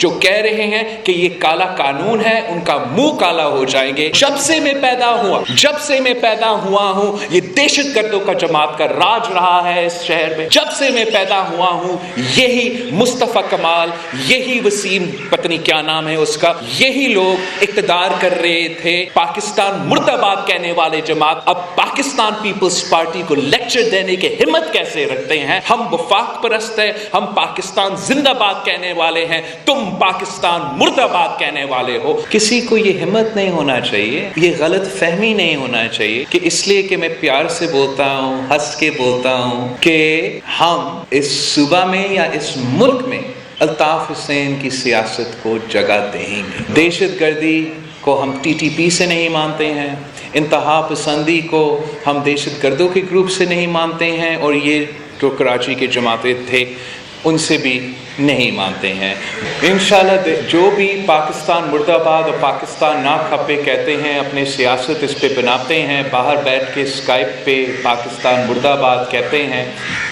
جو کہہ رہے ہیں کہ یہ کالا قانون ہے ان کا منہ کالا ہو جائیں گے۔ جب سے میں پیدا ہوا ہوں یہ دہشت گردوں کا جماعت کا راج رہا ہے اس شہر میں۔ جب سے میں پیدا ہوا ہوں یہی مصطفیٰ کمال، یہی وسیم پتہ نہیں کیا نام ہے اس کا، یہی لوگ اقتدار کر رہے تھے۔ پاکستان مرد آباد کہنے والے جماعت اب پاکستان پیپلز پارٹی کو لیکچر دینے کی ہمت کیسے رکھتے ہیں؟ ہم وفاق پرست ہیں، ہم پاکستان زندہ باد کہنے والے ہیں، تم پاکستان مرد آباد کہنے والے ہو۔ کسی کو یہ ہمت نہیں ہونا چاہیے، یہ غلط فہمی نہیں ہونا چاہیے کہ اس لیے کہ میں پیار سے بولتا ہوں، ہنس کے بولتا ہوں کہ ہم اس صوبہ میں یا اس ملک میں الطاف حسین کی سیاست کو جگہ دیں گے۔ دہشت گردی کو ہم ٹی ٹی پی سے نہیں مانتے ہیں، انتہا پسندی کو ہم دہشت گردوں کے گروپ سے نہیں مانتے ہیں، اور یہ جو کراچی کے جماعتیں تھے ان سے بھی نہیں مانتے ہیں۔ انشاءاللہ جو بھی پاکستان مرد آباد اور پاکستان نہ کھپے کہتے ہیں، اپنے سیاست اس پہ بناتے ہیں، باہر بیٹھ کے اسکائپ پہ پاکستان مرد آباد کہتے ہیں،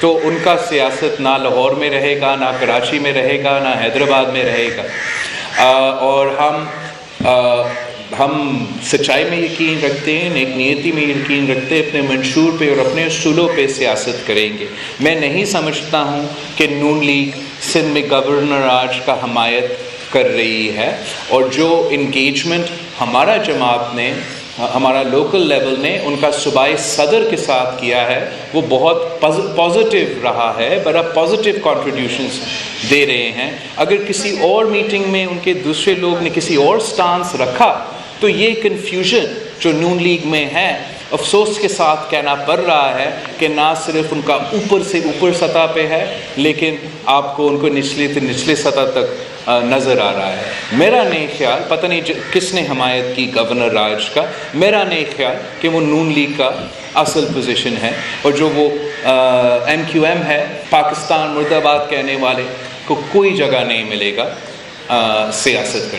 تو ان کا سیاست نہ لاہور میں رہے گا، نہ کراچی میں رہے گا، نہ حیدرآباد میں رہے گا۔ اور ہم سچائی میں یقین رکھتے ہیں، نیک نیتی میں یقین رکھتے ہیں، اپنے منشور پہ اور اپنے اصولوں پہ سیاست کریں گے۔ میں نہیں سمجھتا ہوں کہ نون لیگ سندھ میں گورنر راج کا حمایت کر رہی ہے، اور جو انگیجمنٹ ہمارا جماعت نے، ہمارا لوکل لیول نے ان کا صوبائی صدر کے ساتھ کیا ہے وہ بہت پازیٹیو رہا ہے، بڑا پازیٹیو کنٹریبیوشنز دے رہے ہیں۔ اگر کسی اور میٹنگ میں ان کے دوسرے لوگ نے کسی اور سٹانس رکھا تو یہ کنفیوژن جو نون لیگ میں ہے، افسوس کے ساتھ کہنا پڑ رہا ہے کہ نہ صرف ان کا اوپر سے اوپر سطح پہ ہے، لیکن آپ کو ان کو نچلے سے نچلے سطح تک نظر آ رہا ہے۔ میرا نہیں خیال، پتہ نہیں کس نے حمایت کی گورنر راج کا، میرا نہیں خیال کہ وہ نون لیگ کا اصل پوزیشن ہے، اور جو وہ ایم کیو ایم ہے، پاکستان مرد آباد کہنے والے کو کوئی جگہ نہیں ملے گا سیاست کرنے۔